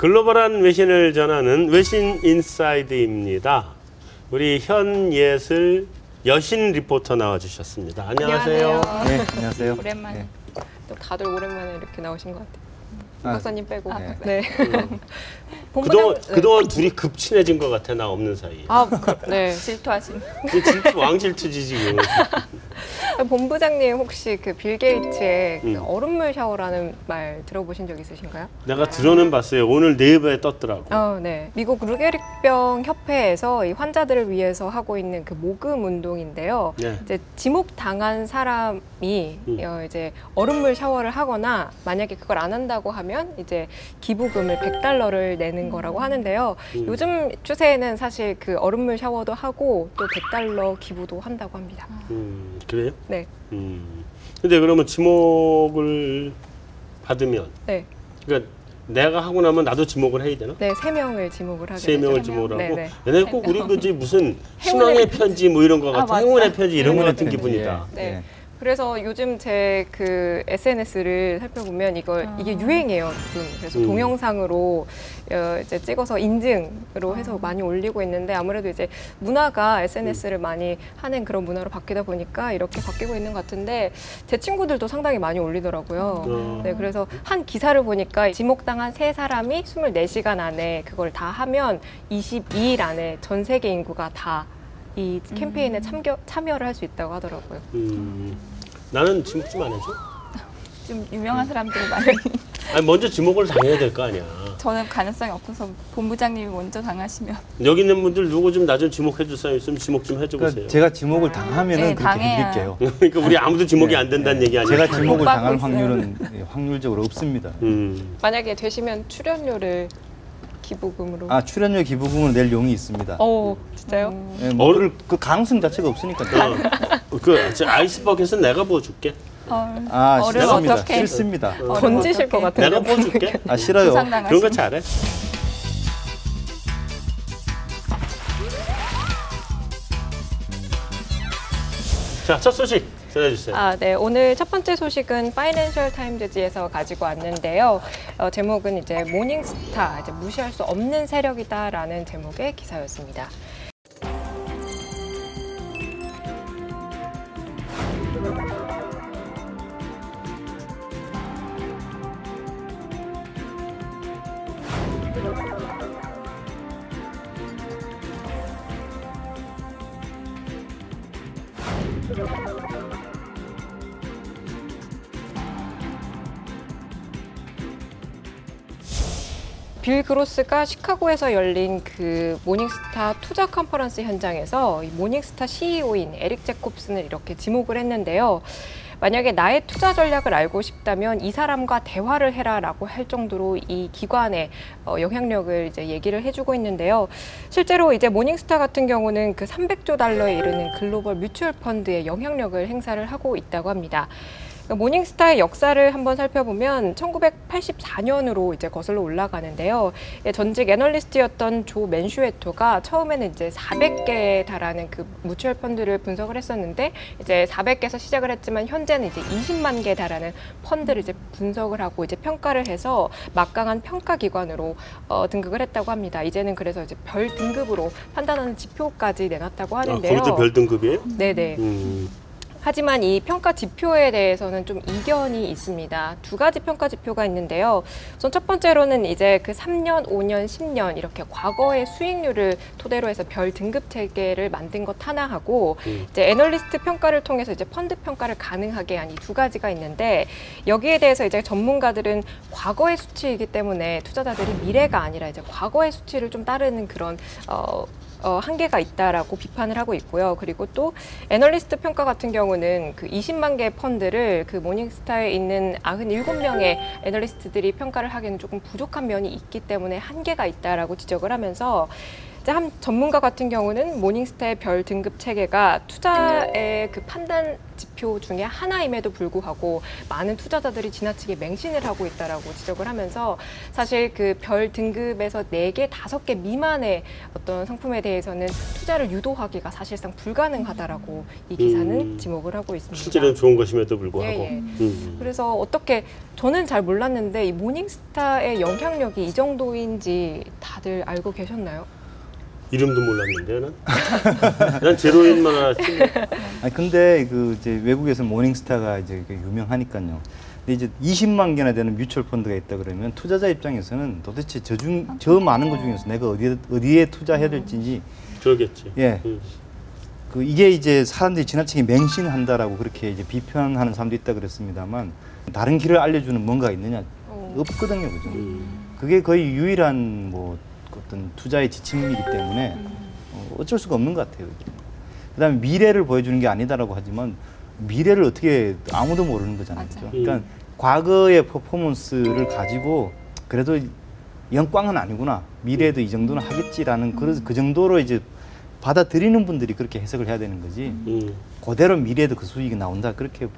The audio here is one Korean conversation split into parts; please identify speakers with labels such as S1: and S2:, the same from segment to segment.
S1: 글로벌한 외신을 전하는 외신 인사이드입니다. 우리 현예슬 여신 리포터 나와주셨습니다. 안녕하세요.
S2: 네, 안녕하세요.
S3: 오랜만에.
S2: 네.
S3: 또 다들 오랜만에 이렇게 나오신 것 같아요. 박사님 빼고.
S2: 네.
S3: 네.
S1: 그동안 둘이 급 친해진 것 같아, 나 없는 사이에.
S3: 네. 질투하신.
S1: 왕질투지 지금.
S3: 본부장님 혹시 그 빌 게이츠의 그 얼음물 샤워라는 말 들어보신 적 있으신가요?
S1: 내가 들어는 봤어요. 오늘 네이버에 떴더라고.
S3: 네. 미국 루게릭병 협회에서 이 환자들을 위해서 하고 있는 그 모금 운동인데요.
S1: 네.
S3: 이제 지목 당한 사람이 이제 얼음물 샤워를 하거나 만약에 그걸 안 한다고 하면 이제 기부금을 $100를 내는 거라고 하는데요. 요즘 추세에는 사실 그 얼음물 샤워도 하고 또 $100 기부도 한다고 합니다.
S1: 그래요?
S3: 네.
S1: 근데 그러면 지목을 받으면,
S3: 네.
S1: 그러니까 내가 하고 나면 나도 지목을 해야 되나?
S3: 네, 3명을 지목을 하게
S1: 세 명을
S3: 되죠.
S1: 지목을 하고.
S3: 네네.
S1: 얘네 꼭 우리 그지 무슨 신앙의 편지 뭐 이런 거 같은
S3: 맞다.
S1: 행운의 편지 이런 거
S2: 행운의
S1: 같은
S2: 편지,
S1: 기분이다.
S2: 예.
S3: 네. 그래서 요즘 제 그 SNS를 살펴보면 이게 유행이에요, 지금. 그래서 동영상으로 이제 찍어서 인증으로 해서 많이 올리고 있는데 아무래도 이제 문화가 SNS를 많이 하는 그런 문화로 바뀌다 보니까 이렇게 바뀌고 있는 것 같은데 제 친구들도 상당히 많이 올리더라고요. 네, 그래서 한 기사를 보니까 지목당한 3사람이 24시간 안에 그걸 다 하면 22일 안에 전 세계 인구가 다 이 캠페인에 참여를 할 수 있다고 하더라고요.
S1: 나는 지목 좀 안 해줘?
S4: 좀 유명한 사람들이 많이.
S1: 아니, 먼저 지목을 당해야 될 거 아니야.
S4: 저는 가능성이 없어서 본부장님이 먼저 당하시면.
S1: 여기 있는 분들 누구 좀 나 좀 지목해 줄 사람 있으면 지목 좀 해줘 보세요.
S2: 그러니까 제가 지목을 당하면은
S4: 네,
S2: 그렇게
S4: 당해야.
S2: 해드릴게요.
S1: 그러니까 우리 아무도 지목이 안 된다는 얘기 아니에요?
S2: 제가 지목을
S4: 못 받고
S2: 당할
S4: 있어요.
S2: 확률은 확률적으로 없습니다.
S3: 만약에 되시면 출연료를 기부금으로.
S2: 출연료 기부금을 낼 용이 있습니다.
S3: 진짜요?
S2: 예, 뭐 그 가능성 자체가 없으니까요.
S1: 아이스버켓은 내가 부어줄게.
S4: 얼음
S2: 싫습니다.
S4: 어떻게?
S2: 싫습니다.
S3: 던지실 것 같아요.
S1: 내가 부어줄게.
S2: 싫어요.
S1: 그런 거 잘해. 자, 첫 소식 전해주세요.
S3: 네. 오늘 첫 번째 소식은 파이낸셜 타임즈지에서 가지고 왔는데요. 제목은 이제 모닝스타, 이제 무시할 수 없는 세력이다라는 제목의 기사였습니다. 빌 그로스가 시카고에서 열린 그 모닝스타 투자 컨퍼런스 현장에서 이 모닝스타 CEO인 에릭 제콥슨을 이렇게 지목을 했는데요. 만약에 나의 투자 전략을 알고 싶다면 이 사람과 대화를 해라라고 할 정도로 이 기관의 영향력을 이제 얘기를 해주고 있는데요. 실제로 이제 모닝스타 같은 경우는 그 $300조 이르는 글로벌 뮤추얼 펀드의 영향력을 행사를 하고 있다고 합니다. 모닝스타의 역사를 한번 살펴보면 1984년으로 이제 거슬러 올라가는데요. 전직 애널리스트였던 조 맨슈에토가 처음에는 이제 400개에 달하는 그 뮤추얼 펀드를 분석을 했었는데 이제 400개에서 시작을 했지만 현재는 이제 20만 개에 달하는 펀드를 이제 분석을 하고 이제 평가를 해서 막강한 평가 기관으로 등극을 했다고 합니다. 이제는 그래서 이제 별 등급으로 판단하는 지표까지 내놨다고 하는데요.
S1: 거기도 별 등급이에요?
S3: 네네. 하지만 이 평가 지표에 대해서는 좀 이견이 있습니다. 2가지 평가 지표가 있는데요. 우선 첫 번째로는 이제 그 3년, 5년, 10년 이렇게 과거의 수익률을 토대로 해서 별 등급 체계를 만든 것 하나 하고 이제 애널리스트 평가를 통해서 이제 펀드 평가를 가능하게 한 이 2가지가 있는데 여기에 대해서 이제 전문가들은 과거의 수치이기 때문에 투자자들이 미래가 아니라 이제 과거의 수치를 좀 따르는 그런 한계가 있다라고 비판을 하고 있고요. 그리고 또 애널리스트 평가 같은 경우는 그 20만 개의 펀드를 그 모닝스타에 있는 97명의 애널리스트들이 평가를 하기에는 조금 부족한 면이 있기 때문에 한계가 있다라고 지적을 하면서 한 전문가 같은 경우는 모닝스타의 별 등급 체계가 투자의 그 판단 지표 대표 중에 하나임에도 불구하고 많은 투자자들이 지나치게 맹신을 하고 있다라고 지적을 하면서 사실 그 별 등급에서 4개, 5개 미만의 어떤 상품에 대해서는 투자를 유도하기가 사실상 불가능하다라고 이 기사는 지목을 하고 있습니다.
S1: 실제로는 좋은 것임에도 불구하고.
S3: 예, 예. 그래서 어떻게 저는 잘 몰랐는데 이 모닝스타의 영향력이 이 정도인지 다들 알고 계셨나요?
S1: 이름도 몰랐는데 난 제로인만 알았지.
S2: 아니 근데 그 이제 외국에서 모닝스타가 이제 유명하니까요. 근데 이제 20만 개나 되는 뮤추얼 펀드가 있다 그러면 투자자 입장에서는 도대체 저 많은 것 중에서 내가 어디에 투자해야 될지
S1: 그러겠지.
S2: 예. 그 이게 이제 사람들이 지나치게 맹신한다라고 그렇게 이제 비판하는 사람도 있다 그랬습니다만 다른 길을 알려주는 뭔가 있느냐 없거든요, 그죠? 그게 거의 유일한 뭐 어떤 투자의 지침이기 때문에 어쩔 수가 없는 것 같아요. 그다음에 미래를 보여주는 게 아니다라고 하지만 미래를 어떻게 아무도 모르는 거잖아요. 그죠? 그러니까 과거의 퍼포먼스를 가지고 그래도 이건 꽝은 아니구나. 미래에도 이 정도는 하겠지라는 그 정도로 이제 받아들이는 분들이 그렇게 해석을 해야 되는 거지. 그대로 미래에도 그 수익이 나온다. 그렇게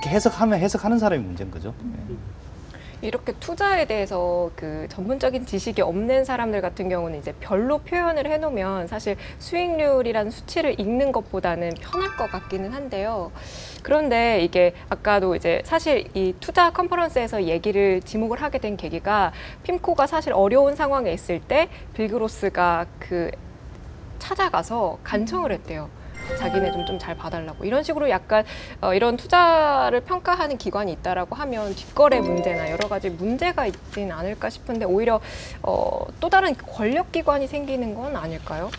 S2: 해석하면 해석하는 사람이 문제인 거죠.
S3: 이렇게 투자에 대해서 그 전문적인 지식이 없는 사람들 같은 경우는 이제 별로 표현을 해놓으면 사실 수익률이라는 수치를 읽는 것보다는 편할 것 같기는 한데요. 그런데 이게 아까도 이제 사실 이 투자 컨퍼런스에서 지목을 하게 된 계기가 핌코가 사실 어려운 상황에 있을 때 빌그로스가 그 찾아가서 간청을 했대요. 자기네 좀 잘 봐달라고 이런 식으로 약간 이런 투자를 평가하는 기관이 있다라고 하면 뒷거래 문제나 여러 가지 문제가 있지는 않을까 싶은데 오히려 또 다른 권력 기관이 생기는 건 아닐까요?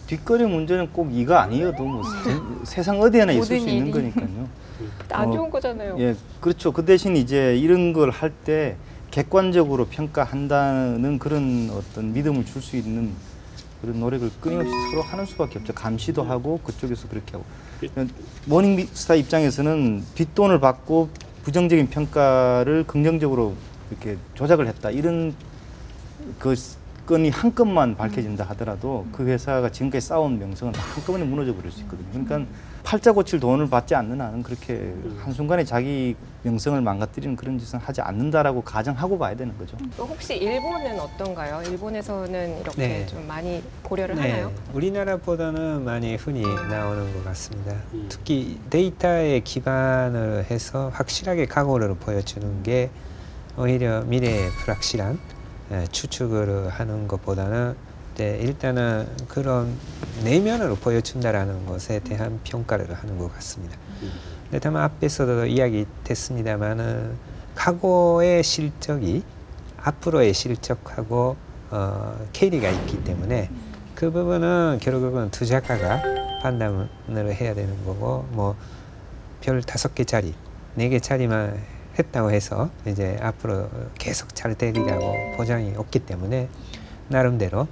S2: 뒷거래 문제는 꼭 이거 아니어도 뭐 세상 어디에나 있을 수 있는 거니까요.
S3: 안 좋은 거잖아요.
S2: 예, 그렇죠. 그 대신 이제 이런 걸 할 때 객관적으로 평가한다는 그런 어떤 믿음을 줄 수 있는 그런 노력을 끊임없이 서로 하는 수밖에 없죠. 감시도 하고 그쪽에서 그렇게 하고. 모닝스타 입장에서는 뒷돈을 받고 부정적인 평가를 긍정적으로 이렇게 조작을 했다. 이런 그 건이 한 건만 밝혀진다 하더라도 그 회사가 지금까지 쌓아온 명성은 다 한꺼번에 무너져 버릴 수 있거든요. 그러니까 팔자 고칠 돈을 받지 않는 한은 그렇게 한순간에 자기 명성을 망가뜨리는 그런 짓은 하지 않는다라고 가정하고 봐야 되는 거죠.
S3: 혹시 일본은 어떤가요? 일본에서는 이렇게 좀 많이 고려를 하나요?
S5: 우리나라보다는 많이 흔히 나오는 것 같습니다. 특히 데이터에 기반을 해서 확실하게 각오를 보여주는 게 오히려 미래에 불확실한 추측을 하는 것보다는 일단은 그런 내면으로 보여준다라는 것에 대한 평가를 하는 것 같습니다. 근데 다만 앞에서도 이야기 됐습니다만은 과거의 실적이 앞으로의 실적하고 괴리가 있기 때문에 그 부분은 결국은 투자가가 판단을 해야 되는 거고 뭐 별 5개짜리, 4개짜리만 했다고 해서 이제 앞으로 계속 잘 되리라고 보장이 없기 때문에 나름대로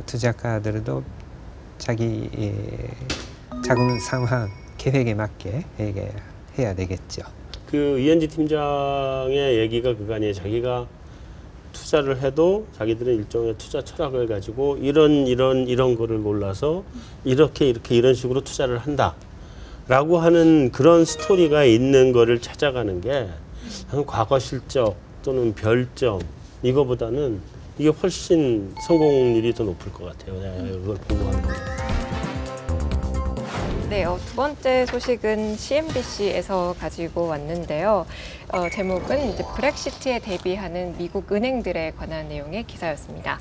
S5: 투자가들도 자기 자금 상황 계획에 맞게 해야 되겠죠.
S1: 그 이현지 팀장의 얘기가 그거 아니에요. 자기가 투자를 해도 자기들은 일종의 투자 철학을 가지고 이런 거를 골라서 이런 식으로 투자를 한다라고 하는 그런 스토리가 있는 거를 찾아가는 게 과거 실적 또는 별점 이거보다는 이게 훨씬 성공률이 더 높을 것 같아요. 내가 이걸 보고 하는 거.
S3: 네, 두 번째 소식은 CNBC에서 가지고 왔는데요. 제목은 이제 브렉시트에 대비하는 미국 은행들에 관한 내용의 기사였습니다.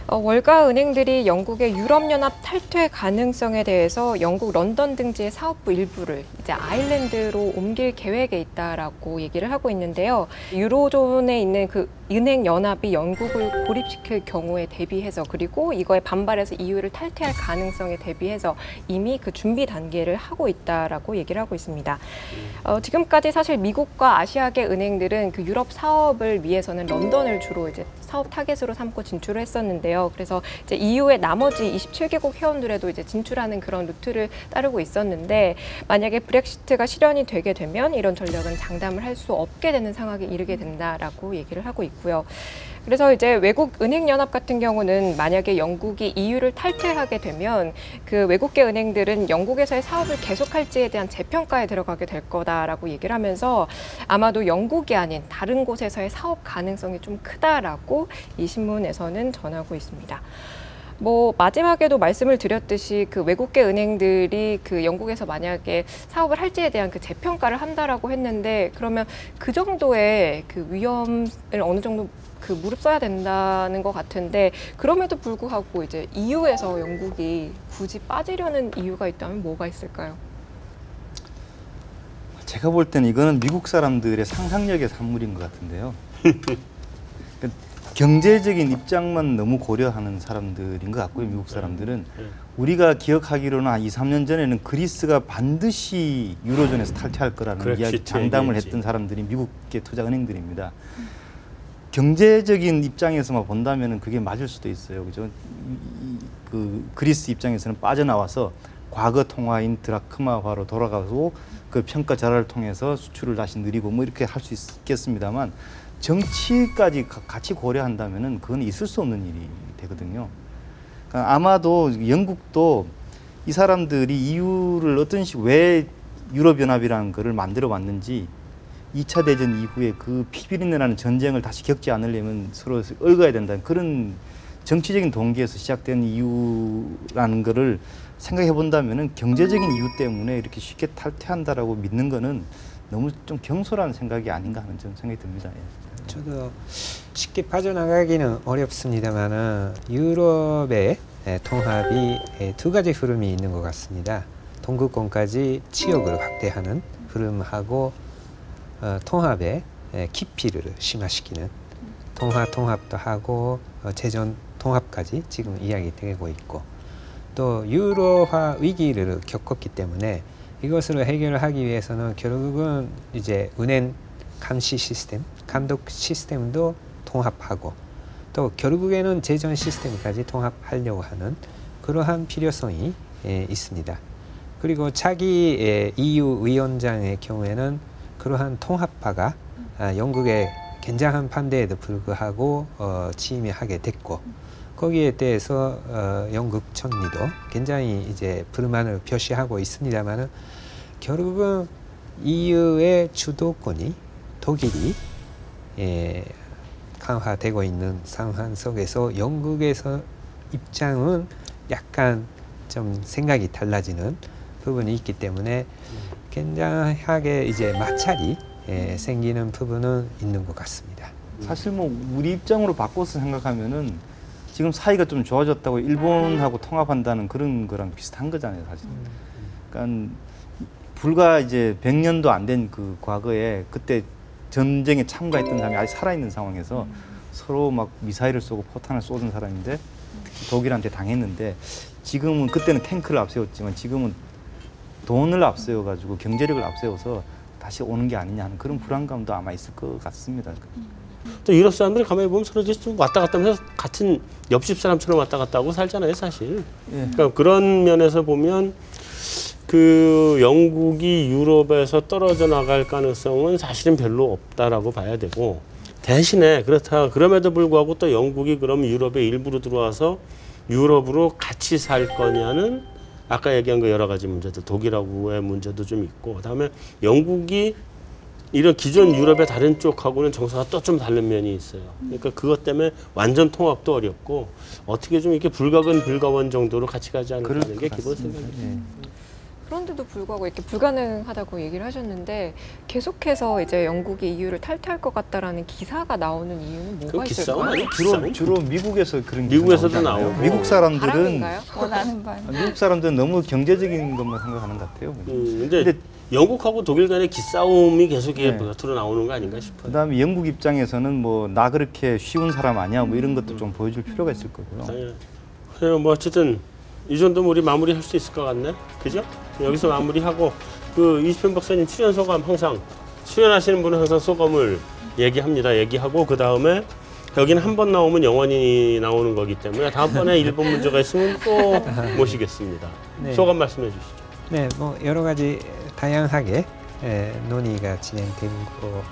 S3: 월가 은행들이 영국의 유럽연합 탈퇴 가능성에 대해서 영국 런던 등지의 사업부 일부를 이제 아일랜드로 옮길 계획에 있다라고 얘기를 하고 있는데요. 유로존에 있는 그 은행 연합이 영국을 고립시킬 경우에 대비해서 그리고 이거에 반발해서 EU를 탈퇴할 가능성에 대비해서 이미 그 준비 단계를 하고 있다라고 얘기를 하고 있습니다. 지금까지 사실 미국과 아시아계 은행들은 그 유럽 사업을 위해서는 런던을 주로 이제 사업 타겟으로 삼고 진출을 했었는데요. 그래서 이제 EU의 나머지 27개국 회원들에도 이제 진출하는 그런 루트를 따르고 있었는데 만약에 브렉시트가 실현이 되게 되면 이런 전력은 장담을 할 수 없게 되는 상황에 이르게 된다라고 얘기를 하고 있고요. 그래서 이제 외국 은행 연합 같은 경우는 만약에 영국이 EU를 탈퇴하게 되면 그 외국계 은행들은 영국에서의 사업을 계속할지에 대한 재평가에 들어가게 될 거다라고 얘기를 하면서 아마도 영국이 아닌 다른 곳에서의 사업 가능성이 좀 크다라고 이 신문에서는 전하고 있습니다. 뭐 마지막에도 말씀을 드렸듯이 그 외국계 은행들이 그 영국에서 만약에 사업을 할지에 대한 그 재평가를 한다라고 했는데 그러면 그 정도의 그 위험을 어느 정도 그 무릅써야 된다는 것 같은데 그럼에도 불구하고 이제 EU에서 영국이 굳이 빠지려는 이유가 있다면 뭐가 있을까요?
S2: 제가 볼 때는 이거는 미국 사람들의 상상력의 산물인 것 같은데요. 경제적인 입장만 너무 고려하는 사람들인 것 같고요. 미국 사람들은 우리가 기억하기로는 한 2, 3년 전에는 그리스가 반드시 유로존에서 탈퇴할 거라는 이야기 장담을 했던 사람들이 미국계 투자은행들입니다. 경제적인 입장에서만 본다면 그게 맞을 수도 있어요. 그죠? 그 그리스 입장에서는 빠져나와서 과거 통화인 드라크마화로 돌아가고 그 평가 절하를 통해서 수출을 다시 늘리고 뭐 이렇게 할 수 있겠습니다만 정치까지 같이 고려한다면은 그건 있을 수 없는 일이 되거든요. 그러니까 아마도 영국도 이 사람들이 EU를 어떤 식으로 왜 유럽연합이라는 거를 만들어 왔는지 2차 대전 이후에 그 피비린내라는 전쟁을 다시 겪지 않으려면 서로 얽어야 된다는 그런 정치적인 동기에서 시작된 이유라는 거를 생각해 본다면은 경제적인 이유 때문에 이렇게 쉽게 탈퇴한다라고 믿는 거는 너무 좀 경솔한 생각이 아닌가 하는 좀 생각이 듭니다. 예.
S5: 저도 쉽게 빠져나가기는 어렵습니다만은 유럽의 통합이 두 가지 흐름이 있는 것 같습니다. 동구권까지 지역을 확대하는 흐름하고 통합의 깊이를 심화시키는 통합도 하고 재정 통합까지 지금 이야기되고 있고 또 유로화 위기를 겪었기 때문에 이것을 해결하기 위해서는 결국은 이제 은행 감시 시스템, 감독 시스템도 통합하고 또 결국에는 재정 시스템까지 통합하려고 하는 그러한 필요성이 있습니다. 그리고 차기 EU 위원장의 경우에는 그러한 통합파가 영국의 굉장한 반대에도 불구하고 취임을 하게 됐고 거기에 대해서 영국 총리도 굉장히 이제 불만을 표시하고 있습니다만은 결국은 EU의 주도권이 독일이 강화되고 있는 상황 속에서 영국에서 입장은 약간 좀 생각이 달라지는 부분이 있기 때문에 굉장하게 이제 마찰이 생기는 부분은 있는 것 같습니다.
S2: 사실 뭐 우리 입장으로 바꿔서 생각하면은 지금 사이가 좀 좋아졌다고 일본하고 통합한다는 그런 거랑 비슷한 거잖아요, 사실. 그러니까 불과 이제 100년도 안 된 그 과거에 그때 전쟁에 참가했던 사람이 아직 살아있는 상황에서 서로 막 미사일을 쏘고 포탄을 쏘던 사람인데 특히 독일한테 당했는데 지금은 그때는 탱크를 앞세웠지만 지금은 돈을 앞세워가지고 경제력을 앞세워서 다시 오는 게 아니냐 하는 그런 불안감도 아마 있을 것 같습니다.
S1: 또 유럽 사람들이 가만히 보면 서로 좀 왔다 갔다 하면서 같은 옆집 사람처럼 왔다 갔다 하고 살잖아요, 사실.
S2: 예.
S1: 그러니까 그런 면에서 보면 그 영국이 유럽에서 떨어져 나갈 가능성은 사실은 별로 없다라고 봐야 되고 대신에 그럼에도 불구하고 또 영국이 그럼 유럽의 일부로 들어와서 유럽으로 같이 살 거냐는 아까 얘기한 그 여러 가지 문제들 독일하고의 문제도 좀 있고 그다음에 영국이 이런 기존 유럽의 다른 쪽하고는 정서가 또 좀 다른 면이 있어요. 그러니까 그것 때문에 완전 통합도 어렵고 어떻게 좀 이렇게 불가근 불가원 정도로 같이 가지 않을까 하는 게 기본 생각이에요.
S2: 예.
S3: 그런데도 불구하고 이렇게 불가능하다고 얘기를 하셨는데 계속해서 이제 영국이 EU를 탈퇴할 것 같다라는 기사가 나오는 이유는 뭐가 있을까요?
S2: 주로 미국에서 그런
S1: 미국에서도 나오고
S2: 미국 사람들은
S3: 바람인가요?
S4: 원하는 바는
S2: 미국 사람들은 너무 경제적인 것만 생각하는 것 같아요.
S1: 근데 영국하고 독일 간의 기싸움이 계속 이게
S2: 네.
S1: 겉으로 나오는 거 아닌가 싶어요.
S2: 그다음에 영국 입장에서는 뭐 나 그렇게 쉬운 사람 아니야 뭐 이런 것도 좀 보여줄 필요가 있을 거고요.
S1: 당연히. 그래요. 뭐 어쨌든 이 정도면 우리 마무리할 수 있을 것 같네. 그죠? 여기서 마무리하고 그 이시평 박사님 출연 소감 항상 출연하시는 분은 항상 소감을 얘기합니다. 얘기하고 그 다음에 여기는 한 번 나오면 영원히 나오는 거기 때문에 다음번에 일본 문제가 있으면 또 모시겠습니다.
S5: 네.
S1: 소감 말씀해 주시죠.
S5: 네, 뭐 여러 가지 다양하게 논의가 진행된 거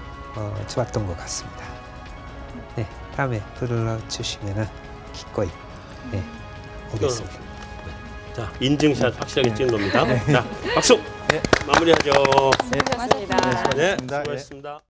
S5: 좋았던 것 같습니다. 네, 다음에 불러주시면은 기꺼이 오겠습니다.
S1: 자, 인증샷 확실하게 찍은 겁니다. 자, 박수! 마무리하죠.
S3: 수고하셨습니다.
S1: 네,
S2: 수고하셨습니다.
S1: 수고하셨습니다.